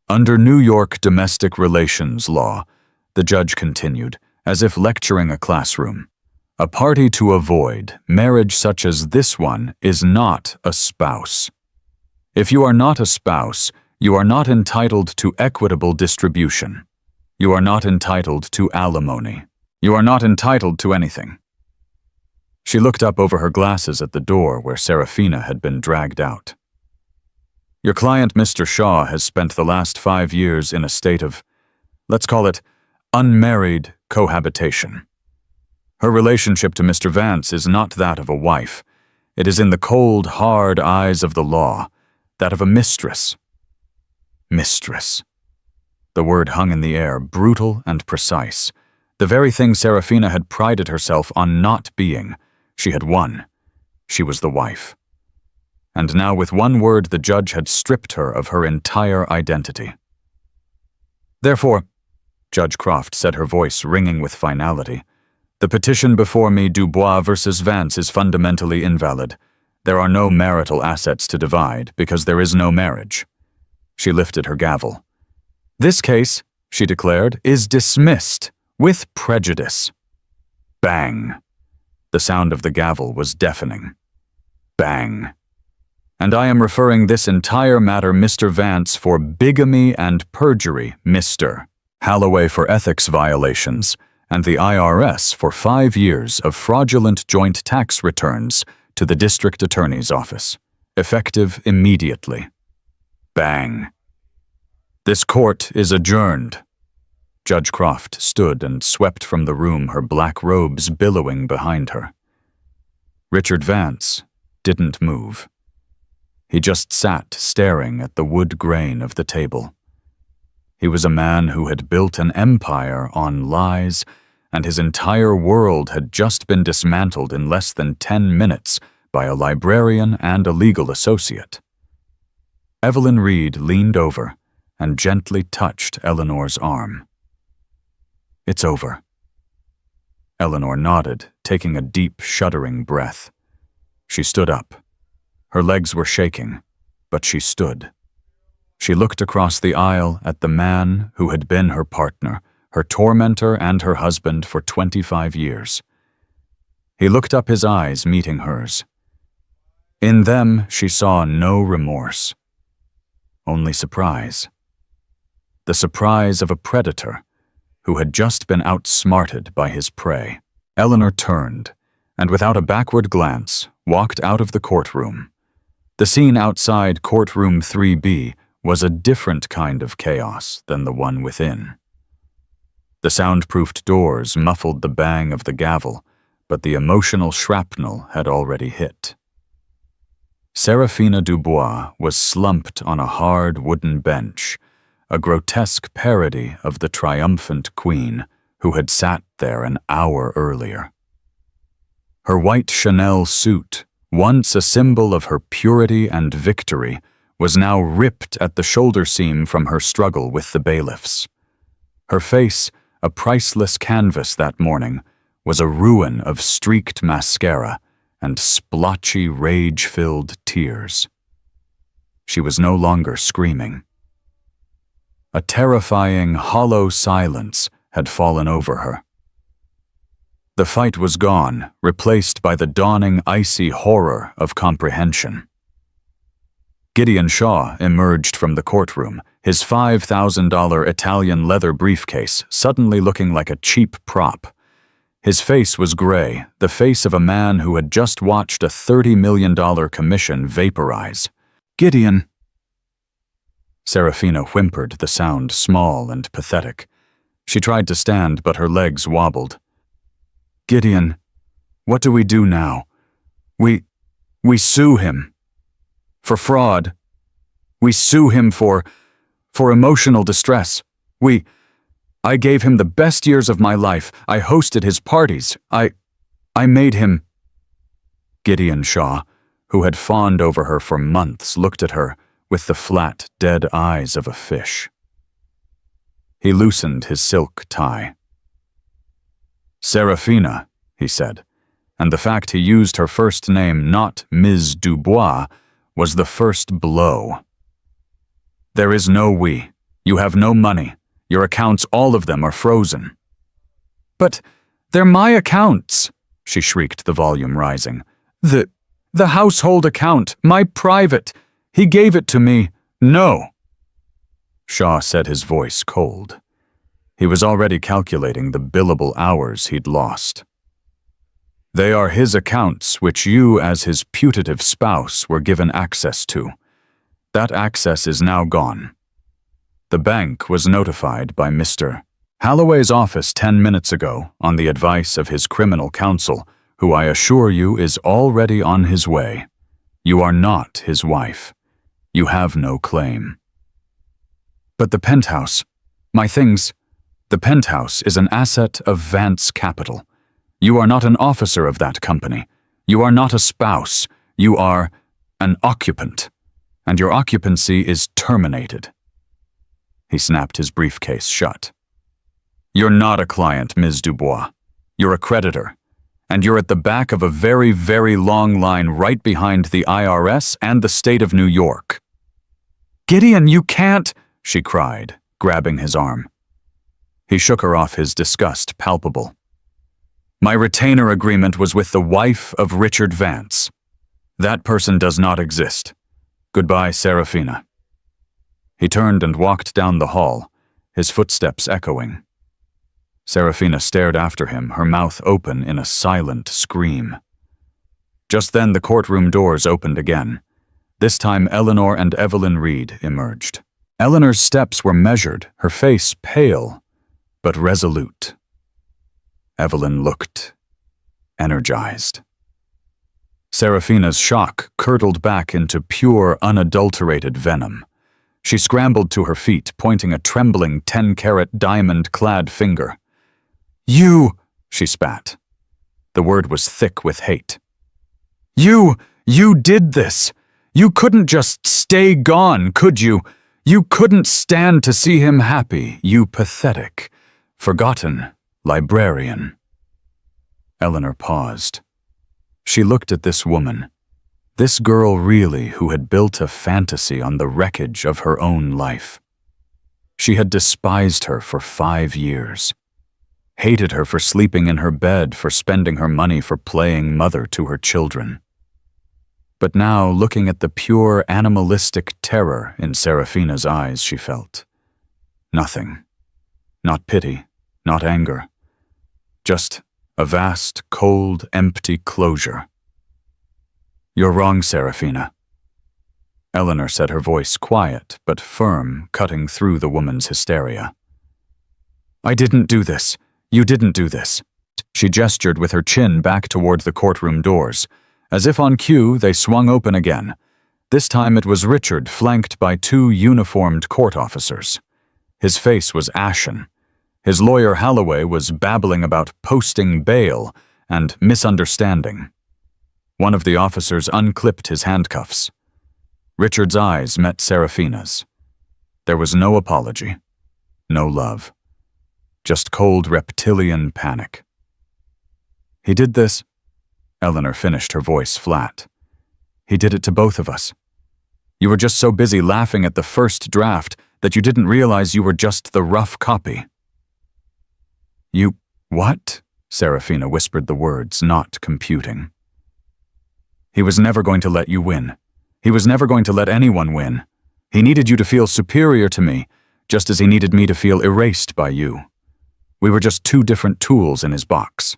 "Under New York domestic relations law," the judge continued, as if lecturing a classroom, "a party to avoid marriage such as this one is not a spouse. If you are not a spouse, you are not entitled to equitable distribution. You are not entitled to alimony. You are not entitled to anything." She looked up over her glasses at the door where Serafina had been dragged out. "Your client, Mr. Shaw, has spent the last 5 years in a state of, let's call it, unmarried cohabitation. Her relationship to Mr. Vance is not that of a wife. It is in the cold, hard eyes of the law, that of a mistress." Mistress. The word hung in the air, brutal and precise. The very thing Serafina had prided herself on not being. She had won. She was the wife. And now with one word the judge had stripped her of her entire identity. "Therefore," Judge Croft said, her voice ringing with finality, "the petition before me, Dubois versus Vance, is fundamentally invalid. There are no marital assets to divide because there is no marriage." She lifted her gavel. "This case," she declared, "is dismissed with prejudice." Bang! The sound of the gavel was deafening. Bang! "And I am referring this entire matter, Mr. Vance, for bigamy and perjury, Mr. Halloway for ethics violations, and the IRS for 5 years of fraudulent joint tax returns to the district attorney's office, effective immediately." Bang! "This court is adjourned." Judge Croft stood and swept from the room, her black robes billowing behind her. Richard Vance didn't move. He just sat staring at the wood grain of the table. He was a man who had built an empire on lies, and his entire world had just been dismantled in less than 10 minutes by a librarian and a legal associate. Evelyn Reed leaned over and gently touched Eleanor's arm. "It's over." Eleanor nodded, taking a deep, shuddering breath. She stood up. Her legs were shaking, but she stood. She looked across the aisle at the man who had been her partner, her tormentor and her husband for 25 years. He looked up, his eyes meeting hers. In them she saw no remorse, only surprise. The surprise of a predator who had just been outsmarted by his prey. Eleanor turned, and without a backward glance, walked out of the courtroom. The scene outside courtroom 3B was a different kind of chaos than the one within. The soundproofed doors muffled the bang of the gavel, but the emotional shrapnel had already hit. Serafina Dubois was slumped on a hard wooden bench, a grotesque parody of the triumphant queen who had sat there an hour earlier. Her white Chanel suit, once a symbol of her purity and victory, was now ripped at the shoulder seam from her struggle with the bailiffs. Her face, a priceless canvas that morning, was a ruin of streaked mascara and splotchy, rage-filled tears. She was no longer screaming. A terrifying, hollow silence had fallen over her. The fight was gone, replaced by the dawning icy horror of comprehension. Gideon Shaw emerged from the courtroom, his $5,000 Italian leather briefcase suddenly looking like a cheap prop. His face was gray, the face of a man who had just watched a $30 million commission vaporize. "Gideon." Serafina whimpered, the sound small and pathetic. She tried to stand, but her legs wobbled. "Gideon, what do we do now? We sue him. For fraud. We sue him for emotional distress. I gave him the best years of my life. I hosted his parties. I made him." Gideon Shaw, who had fawned over her for months, looked at her with the flat, dead eyes of a fish. He loosened his silk tie. "Serafina," he said, and the fact he used her first name, not Ms. Dubois, was the first blow. "There is no we. You have no money. Your accounts, all of them, are frozen." "But they're my accounts," she shrieked, the volume rising. The household account, my private. He gave it to me." "No," Shaw said, his voice cold. He was already calculating the billable hours he'd lost. They are his accounts which you, as his putative spouse, were given access to. That access is now gone. The bank was notified by Mr. Holloway's office 10 minutes ago on the advice of his criminal counsel, who I assure you is already on his way. You are not his wife. You have no claim. But the penthouse, my things, the penthouse is an asset of Vance Capital. You are not an officer of that company. You are not a spouse. You are an occupant, and your occupancy is terminated. He snapped his briefcase shut. You're not a client, Ms. Dubois. You're a creditor, and you're at the back of a very, very long line right behind the IRS and the state of New York. Gideon, you can't, she cried, grabbing his arm. He shook her off, his disgust palpable. My retainer agreement was with the wife of Richard Vance. That person does not exist. Goodbye, Serafina. He turned and walked down the hall, his footsteps echoing. Serafina stared after him, her mouth open in a silent scream. Just then the courtroom doors opened again. This time Eleanor and Evelyn Reed emerged. Eleanor's steps were measured, her face pale, but resolute. Evelyn looked energized. Serafina's shock curdled back into pure, unadulterated venom. She scrambled to her feet, pointing a trembling 10-carat diamond-clad finger. You, she spat. The word was thick with hate. You did this. You couldn't just stay gone, could you? You couldn't stand to see him happy, you pathetic, forgotten librarian. Eleanor paused. She looked at this woman, this girl really who had built a fantasy on the wreckage of her own life. She had despised her for 5 years, hated her for sleeping in her bed, for spending her money for playing mother to her children. But now, looking at the pure animalistic terror in Serafina's eyes, she felt nothing. Not pity, not anger. Just a vast, cold, empty closure. You're wrong, Serafina. Eleanor said, her voice quiet but firm, cutting through the woman's hysteria. I didn't do this. You didn't do this. She gestured with her chin back toward the courtroom doors. As if on cue, they swung open again. This time it was Richard, flanked by 2 uniformed court officers. His face was ashen. His lawyer Holloway was babbling about posting bail and misunderstanding. One of the officers unclipped his handcuffs. Richard's eyes met Serafina's. There was no apology, no love, just cold reptilian panic. He did this, Eleanor finished, her voice flat. He did it to both of us. You were just so busy laughing at the first draft that you didn't realize you were just the rough copy. You, what? Serafina whispered the words, not computing. He was never going to let you win. He was never going to let anyone win. He needed you to feel superior to me, just as he needed me to feel erased by you. We were just 2 different tools in his box.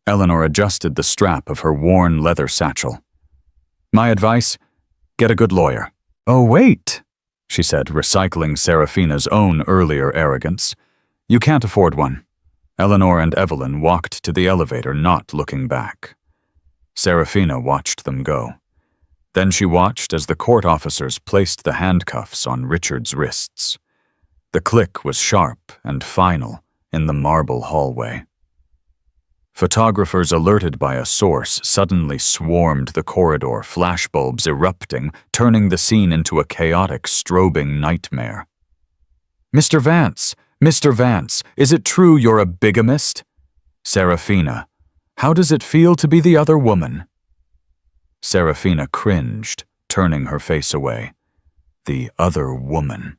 Eleanor adjusted the strap of her worn leather satchel. My advice? Get a good lawyer. Oh, wait, she said, recycling Serafina's own earlier arrogance. You can't afford one. Eleanor and Evelyn walked to the elevator, not looking back. Serafina watched them go. Then she watched as the court officers placed the handcuffs on Richard's wrists. The click was sharp and final in the marble hallway. Photographers alerted by a source suddenly swarmed the corridor, flashbulbs erupting, turning the scene into a chaotic, strobing nightmare. Mr. Vance! Mr. Vance, is it true you're a bigamist? Serafina, how does it feel to be the other woman? Serafina cringed, turning her face away. The other woman.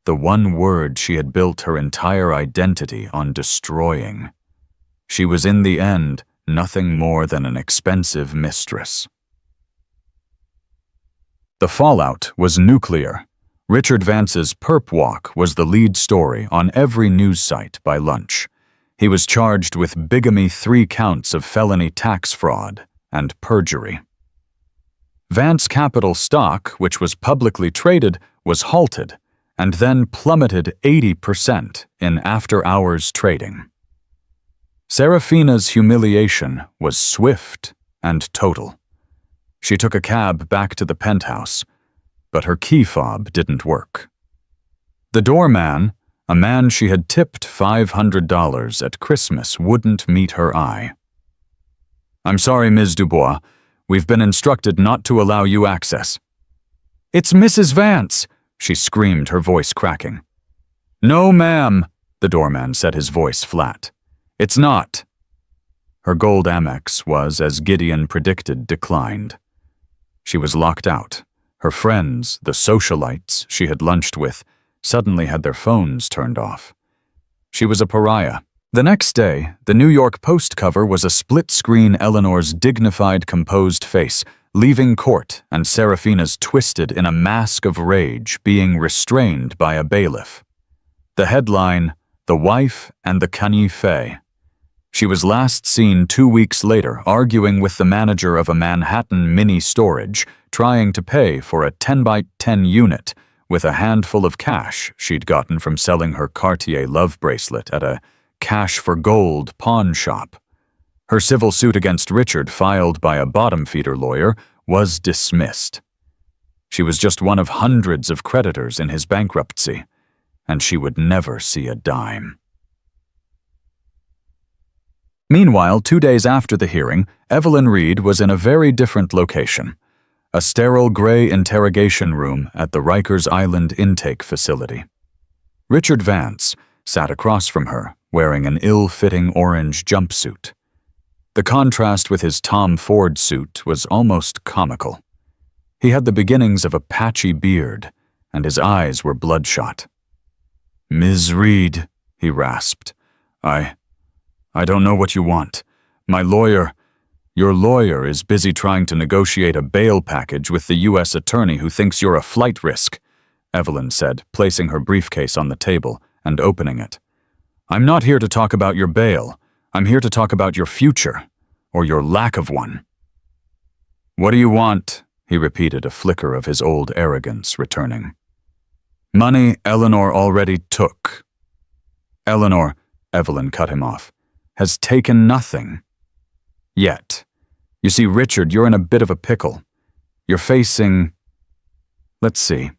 The one word she had built her entire identity on destroying. She was in the end nothing more than an expensive mistress. The fallout was nuclear. Richard Vance's perp walk was the lead story on every news site by lunch. He was charged with bigamy, 3 counts of felony tax fraud, and perjury. Vance Capital stock, which was publicly traded, was halted and then plummeted 80% in after-hours trading. Serafina's humiliation was swift and total. She took a cab back to the penthouse, but her key fob didn't work. The doorman, a man she had tipped $500 at Christmas, wouldn't meet her eye. "I'm sorry, Ms. Dubois. We've been instructed not to allow you access." "It's Mrs. Vance!" she screamed, her voice cracking. "No, ma'am," the doorman said, his voice flat. "It's not." Her gold Amex was, as Gideon predicted, declined. She was locked out. Her friends, the socialites she had lunched with, suddenly had their phones turned off. She was a pariah. The next day, the New York Post cover was a split-screen Eleanor's dignified, composed face, leaving court, and Serafina's twisted in a mask of rage, being restrained by a bailiff. The headline, "The Wife and the Canife." She was last seen 2 weeks later arguing with the manager of a Manhattan mini-storage, trying to pay for a 10x10 unit with a handful of cash she'd gotten from selling her Cartier love bracelet at a cash-for-gold pawn shop. Her civil suit against Richard, filed by a bottom-feeder lawyer, was dismissed. She was just one of hundreds of creditors in his bankruptcy, and she would never see a dime. Meanwhile, 2 days after the hearing, Evelyn Reed was in a very different location, a sterile gray interrogation room at the Rikers Island intake facility. Richard Vance sat across from her, wearing an ill-fitting orange jumpsuit. The contrast with his Tom Ford suit was almost comical. He had the beginnings of a patchy beard, and his eyes were bloodshot. "Ms. Reed," he rasped, I don't know what you want. Your lawyer is busy trying to negotiate a bail package with the U.S. attorney who thinks you're a flight risk," Evelyn said, placing her briefcase on the table and opening it. "I'm not here to talk about your bail. I'm here to talk about your future, or your lack of one." "What do you want?" he repeated, a flicker of his old arrogance returning. "Money Eleanor already took." "Eleanor," Evelyn cut him off, "has taken nothing. Yet. You see, Richard, you're in a bit of a pickle. You're facing... Let's see."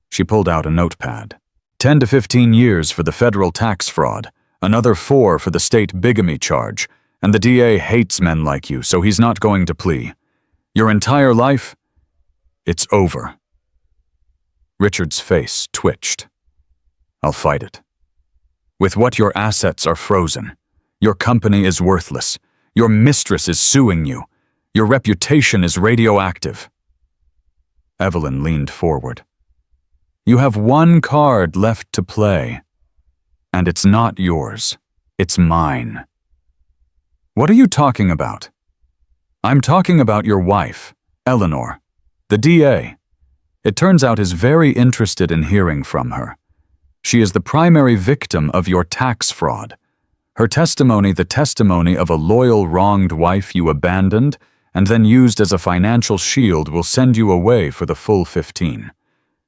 She pulled out a notepad. 10 to 15 years for the federal tax fraud, another 4 for the state bigamy charge, and the DA hates men like you, so he's not going to plea. Your entire life? It's over. Richard's face twitched. "I'll fight it. With what your assets are frozen. Your company is worthless. Your mistress is suing you. Your reputation is radioactive." Evelyn leaned forward. "You have one card left to play. And it's not yours. It's mine." "What are you talking about?" "I'm talking about your wife, Eleanor. The DA. It turns out is very interested in hearing from her. She is the primary victim of your tax fraud. Her testimony, the testimony of a loyal, wronged wife you abandoned and then used as a financial shield, will send you away for the full 15.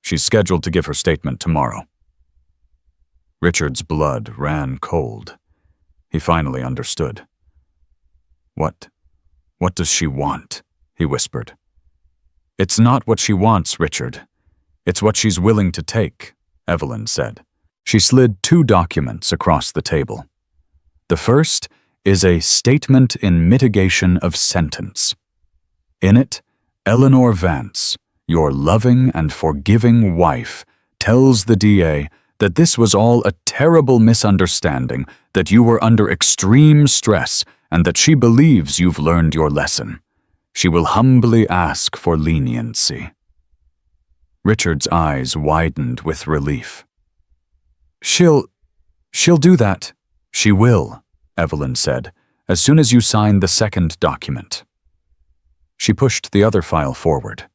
She's scheduled to give her statement tomorrow." Richard's blood ran cold. He finally understood. What does she want?" he whispered. "It's not what she wants, Richard. It's what she's willing to take," Evelyn said. She slid 2 documents across the table. The first is a statement in mitigation of sentence. In it, Eleanor Vance, your loving and forgiving wife, tells the DA that this was all a terrible misunderstanding, that you were under extreme stress, and that she believes you've learned your lesson. She will humbly ask for leniency. Richard's eyes widened with relief. She'll do that. "She will," Evelyn said, "as soon as you sign the second document." She pushed the other file forward.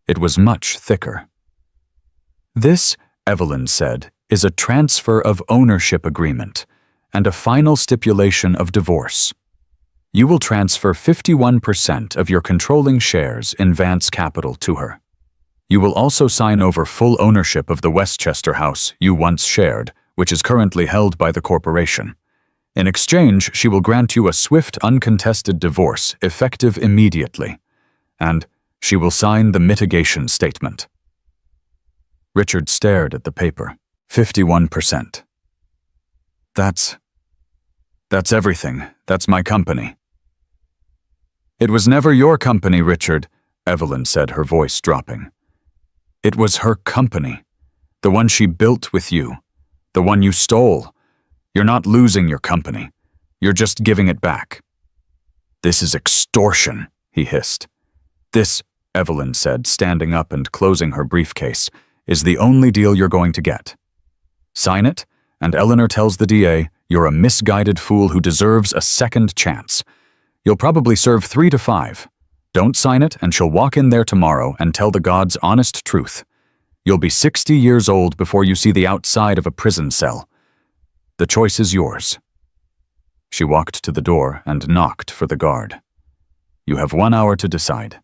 It was much thicker. This, Evelyn said, is a transfer of ownership agreement and a final stipulation of divorce. You will transfer 51% of your controlling shares in Vance Capital to her. You will also sign over full ownership of the Westchester house you once shared, which is currently held by the corporation. In exchange, she will grant you a swift, uncontested divorce, effective immediately, and she will sign the mitigation statement. Richard stared at the paper. 51%. That's everything. That's my company. It was never your company, Richard, Evelyn said, her voice dropping. It was her company, the one she built with you, the one you stole. You're not losing your company. You're just giving it back. This is extortion, he hissed. This, Evelyn said, standing up and closing her briefcase, is the only deal you're going to get. Sign it, and Eleanor tells the DA you're a misguided fool who deserves a second chance. You'll probably serve 3 to 5. Don't sign it, and she'll walk in there tomorrow and tell the gods honest truth. You'll be 60 years old before you see the outside of a prison cell. The choice is yours. She walked to the door and knocked for the guard. You have 1 hour to decide.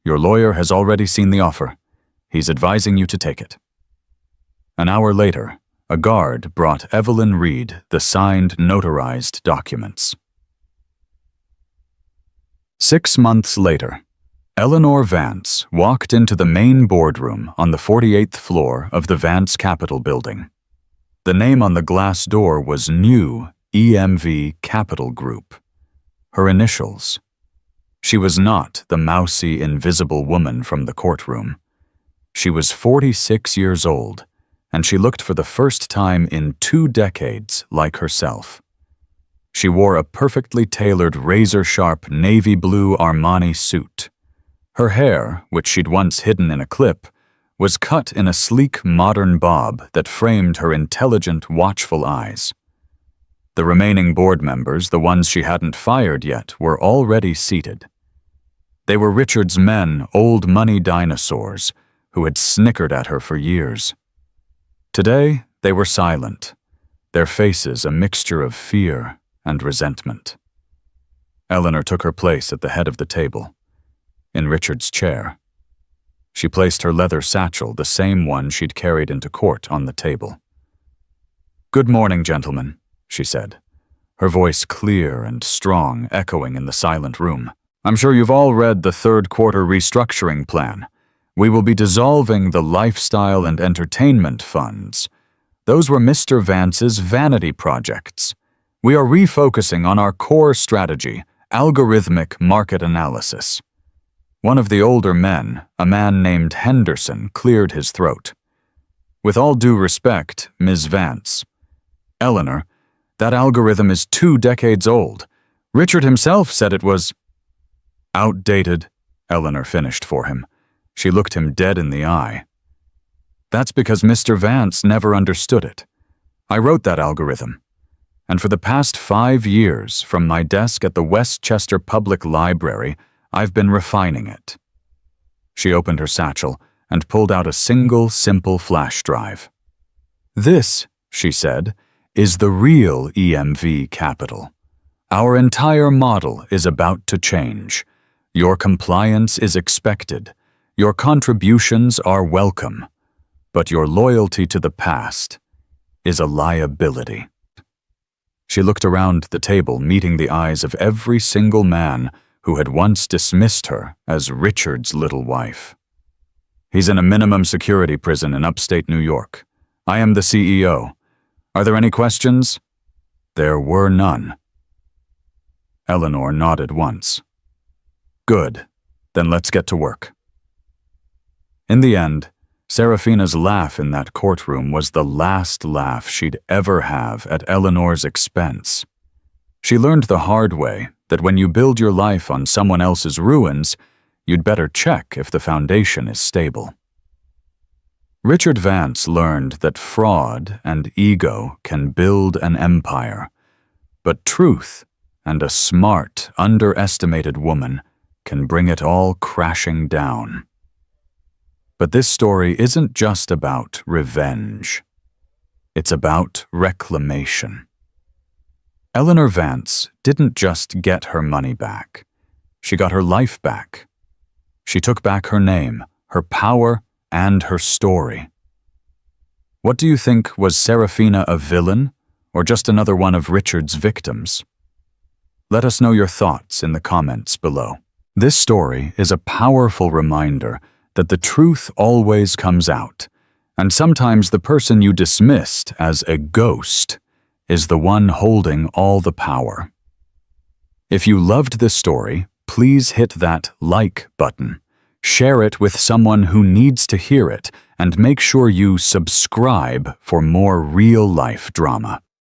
Your lawyer has already seen the offer. He's advising you to take it. An hour later, a guard brought Evelyn Reed the signed, notarized documents. 6 months later, Eleanor Vance walked into the main boardroom on the 48th floor of the Vance Capital building. The name on the glass door was New EMV Capital Group. Her initials. She was not the mousy, invisible woman from the courtroom. She was 46 years old, and she looked for the first time in 2 decades like herself. She wore a perfectly tailored, razor-sharp navy blue Armani suit. Her hair, which she'd once hidden in a clip, was cut in a sleek, modern bob that framed her intelligent, watchful eyes. The remaining board members, the ones she hadn't fired yet, were already seated. They were Richard's men, old money dinosaurs, who had snickered at her for years. Today, they were silent, their faces a mixture of fear and resentment. Eleanor took her place at the head of the table, in Richard's chair. She placed her leather satchel, the same one she'd carried into court, on the table. "Good morning, gentlemen," she said, her voice clear and strong, echoing in the silent room. "I'm sure you've all read the third quarter restructuring plan. We will be dissolving the lifestyle and entertainment funds. Those were Mr. Vance's vanity projects. We are refocusing on our core strategy, algorithmic market analysis." One of the older men, a man named Henderson, cleared his throat. "With all due respect, Ms. Vance. Eleanor, that algorithm is 2 decades old. Richard himself said it was outdated," Eleanor finished for him. She looked him dead in the eye. "That's because Mr. Vance never understood it. I wrote that algorithm. And for the past 5 years, from my desk at the Westchester Public Library, I've been refining it." She opened her satchel and pulled out a single, simple flash drive. "This," she said, "is the real EMV Capital. Our entire model is about to change. Your compliance is expected. Your contributions are welcome. But your loyalty to the past is a liability." She looked around the table, meeting the eyes of every single man who had once dismissed her as Richard's little wife. "He's in a minimum security prison in upstate New York. I am the CEO. Are there any questions?" There were none. Eleanor nodded once. "Good. Then let's get to work." In the end, Serafina's laugh in that courtroom was the last laugh she'd ever have at Eleanor's expense. She learned the hard way that when you build your life on someone else's ruins, you'd better check if the foundation is stable. Richard Vance learned that fraud and ego can build an empire, but truth and a smart, underestimated woman can bring it all crashing down. But this story isn't just about revenge. It's about reclamation. Eleanor Vance didn't just get her money back. She got her life back. She took back her name, her power, and her story. What do you think, was Serafina a villain, or just another one of Richard's victims? Let us know your thoughts in the comments below. This story is a powerful reminder that the truth always comes out, and sometimes the person you dismissed as a ghost is the one holding all the power. If you loved this story, please hit that like button. Share it with someone who needs to hear it, and make sure you subscribe for more real-life drama.